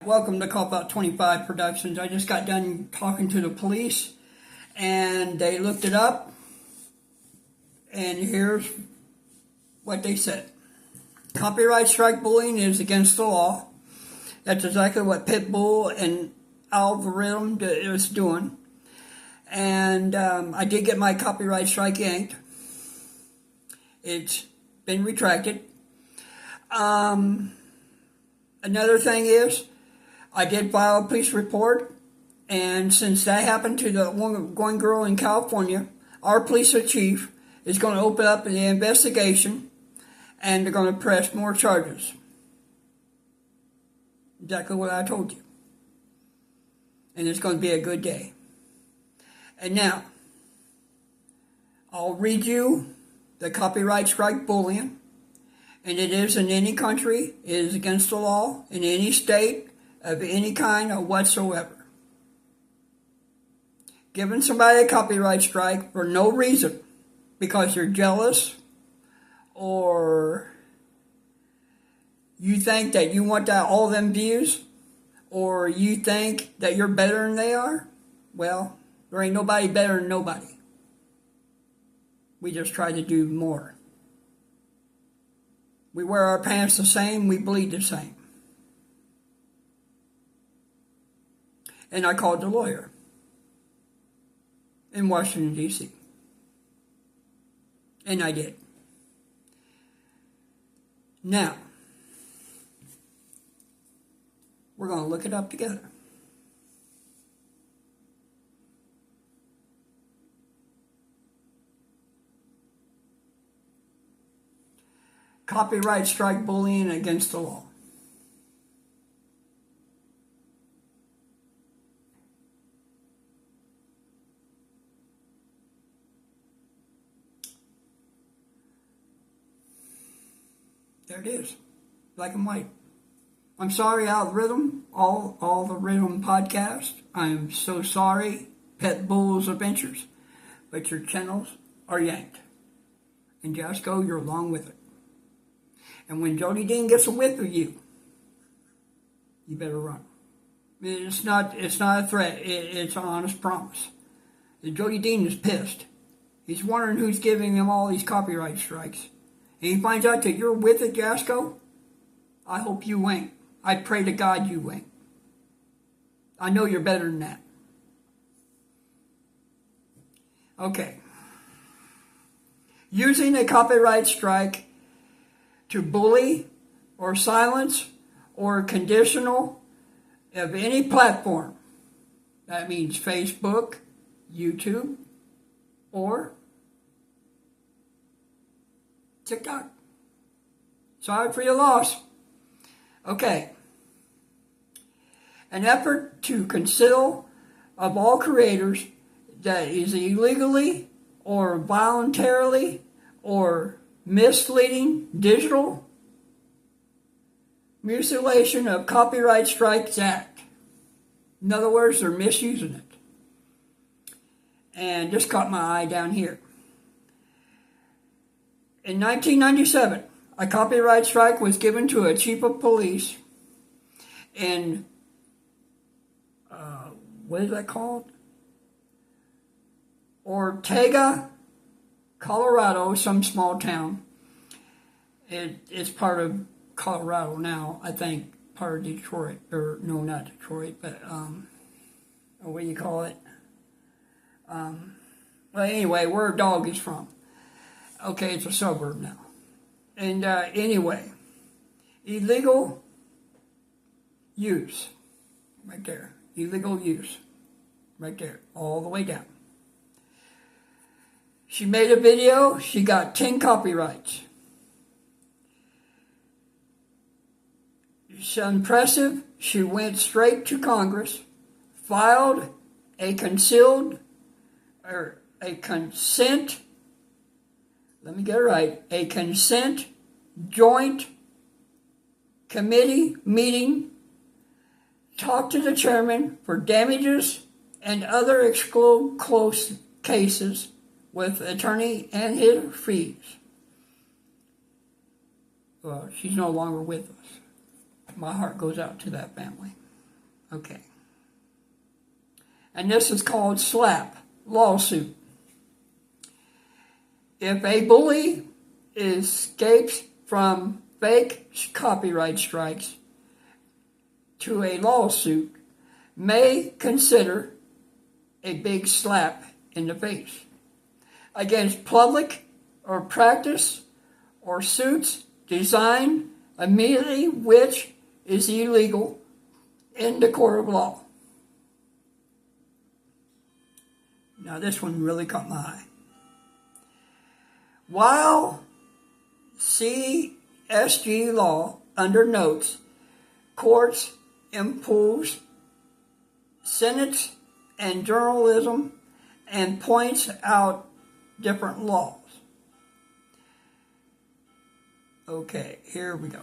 Welcome to Cop Out 25 Productions. I just got done talking to the police and they looked it up and here's what they said. Copyright strike bullying is against the law. That's exactly what Pitbull and Algorithm is doing. And I did get my copyright strike yanked. It's been retracted. Another thing is, I did file a police report, and since that happened to the one girl in California, our police chief is going to open up an investigation, and they're going to press more charges. Exactly what I told you. And it's going to be a good day. And now, I'll read you the copyright strike bullying, and it is in any country, it is against the law, in any state, of any kind or whatsoever. Giving somebody a copyright strike for no reason, because you're jealous, or you think that you want all them views, or you think that you're better than they are, well, there ain't nobody better than nobody. We just try to do more. We wear our pants the same, we bleed the same. And I called the lawyer in Washington, D.C. And I did. Now, we're going to look it up together. Copyright strike bullying against the law. There it is, black and white. I'm sorry, Algorithm, all the Rhythm podcast. I'm so sorry, Pitbull's Adventures, but your channels are yanked. And Jasco, you're along with it. And when Jody Dean gets a whiff of you, you better run. It's not a threat. It's an honest promise. Jody Dean is pissed. He's wondering who's giving him all these copyright strikes. And he finds out that you're with it, Jasco. I hope you ain't. I pray to God you ain't. I know you're better than that. Okay. Using a copyright strike to bully or silence or conditional of any platform. That means Facebook, YouTube, or TikTok. Sorry for your loss. Okay. An effort to conceal of all creators that is illegally or voluntarily or misleading digital mutilation of Copyright Strikes Act. In other words, they're misusing it. And just caught my eye down here. In 1997, a copyright strike was given to a chief of police in, what is that called? Ortega, Colorado, some small town. It's part of Colorado now, I think, part of Detroit, or no, not Detroit, but, what do you call it? Well, anyway, where a dog is from. Okay, it's a suburb now. And anyway, illegal use, right there. Illegal use, right there, all the way down. She made a video, she got 10 copyrights. It's impressive. She went straight to Congress, filed a consent, let me get it right, a consent joint committee meeting, talked to the chairman for damages and other close cases with attorney and his fees. Well, she's no longer with us. My heart goes out to that family. Okay. And this is called SLAPP, lawsuit. If a bully escapes from fake copyright strikes to a lawsuit, may consider a big slap in the face against public or practice or suits designed immediately, which is illegal in the court of law. Now this one really caught my eye. While CSG law under notes, courts impose sentence and journalism and points out different laws. Okay, here we go.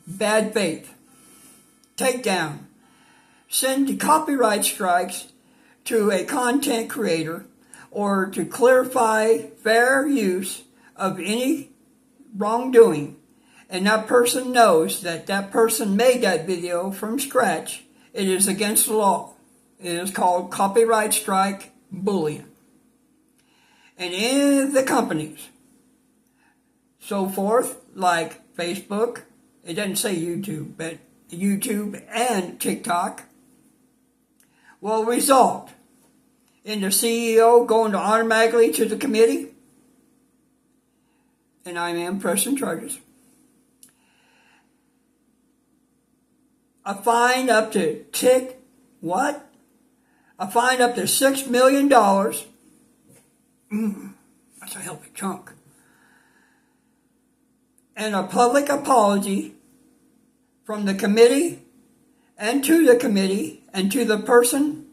Bad faith. Takedown. Send the copyright strikes to a content creator or to clarify fair use of any wrongdoing, and that person knows that that person made that video from scratch, it is against the law. It is called copyright strike bullying. And in the companies, so forth, like Facebook, it doesn't say YouTube, but YouTube and TikTok, will result in the CEO going to automatically to the committee, and I am pressing charges. A fine up to A fine up to $6 million. That's a healthy chunk. And a public apology from the committee and to the committee and to the person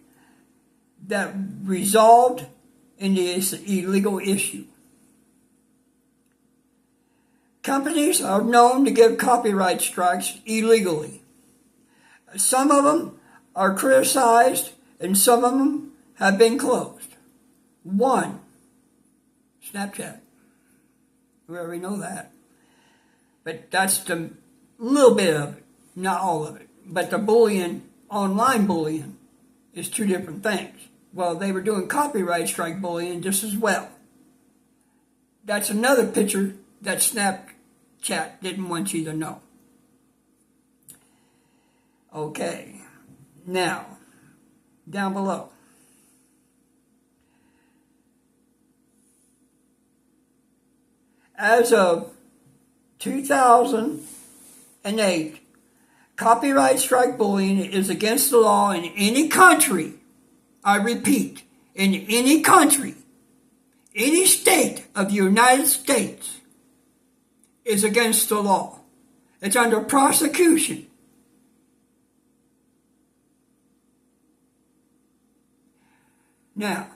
that resolved in this illegal issue. Companies are known to give copyright strikes illegally. Some of them are criticized and some of them have been closed. One, Snapchat. We already know that. But that's the little bit of it, not all of it. But the bullying, online bullying, is two different things. Well, they were doing copyright strike bullying just as well. That's another picture that Snapchat didn't want you to know. Okay, now, down below. As of 2008, copyright strike bullying is against the law in any country. I repeat, in any country, any state of the United States is against the law. It's under prosecution. Now,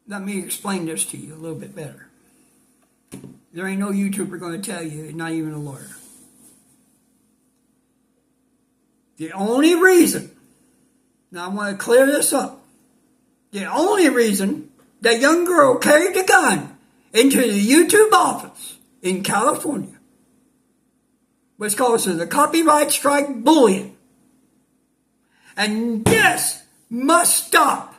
let me explain this to you a little bit better. There ain't no YouTuber going to tell you, not even a lawyer. The only reason, now I want to clear this up, the only reason that young girl carried a gun into the YouTube office in California was because of the copyright strike bullying. And this must stop.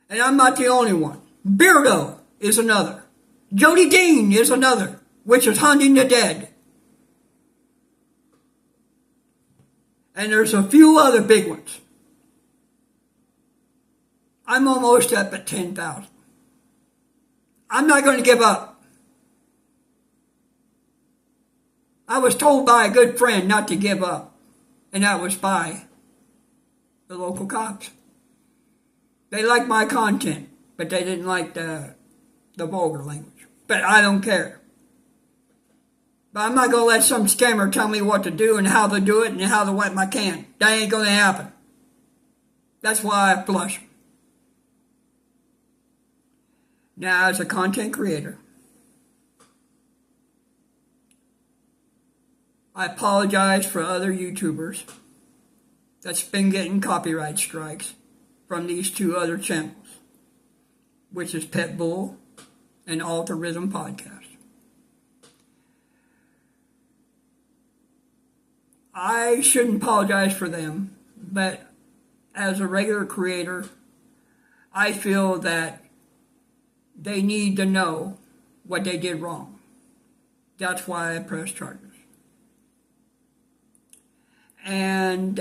And I'm not the only one. Beardo is another. Jody Dean is another, which is Hunting the Dead. And there's a few other big ones. I'm almost up at 10,000. I'm not going to give up. I was told by a good friend not to give up, and that was by the local cops. They liked my content, but they didn't like the vulgar language. But I don't care. But I'm not going to let some scammer tell me what to do and how to do it and how to wipe my can. That ain't going to happen. That's why I flush them. Now, as a content creator, I apologize for other YouTubers that's been getting copyright strikes from these two other channels, which is Pitbull and Alter Rhythm Podcast. I shouldn't apologize for them, but as a regular creator, I feel that they need to know what they did wrong. That's why I pressed charges. And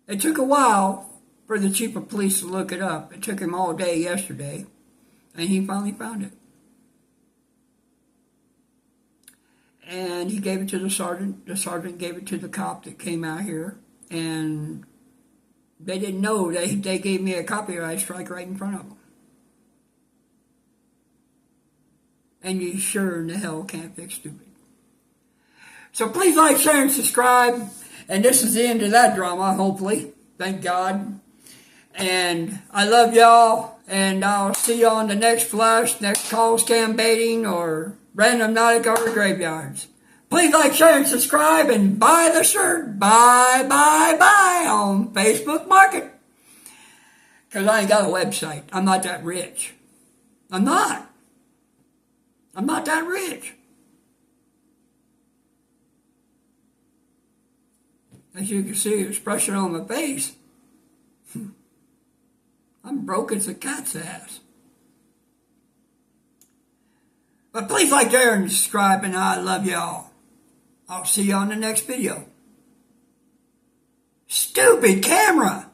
it took a while for the chief of police to look it up. It took him all day yesterday, and he finally found it. And he gave it to the sergeant. The sergeant gave it to the cop that came out here, and they didn't know. They gave me a copyright strike right in front of them. And you sure in the hell can't fix stupid. So please like, share, and subscribe. And this is the end of that drama, hopefully. Thank God. And I love y'all. And I'll see you on the next flush, next call scam baiting, or random Nautica or graveyards. Please like, share, and subscribe, and buy the shirt. Buy on Facebook Market. Because I ain't got a website. I'm not that rich. I'm not that rich. As you can see, the expression on my face. I'm broke as a cat's ass. But please like, share, and subscribe, and I love y'all. I'll see you on the next video. Stupid camera!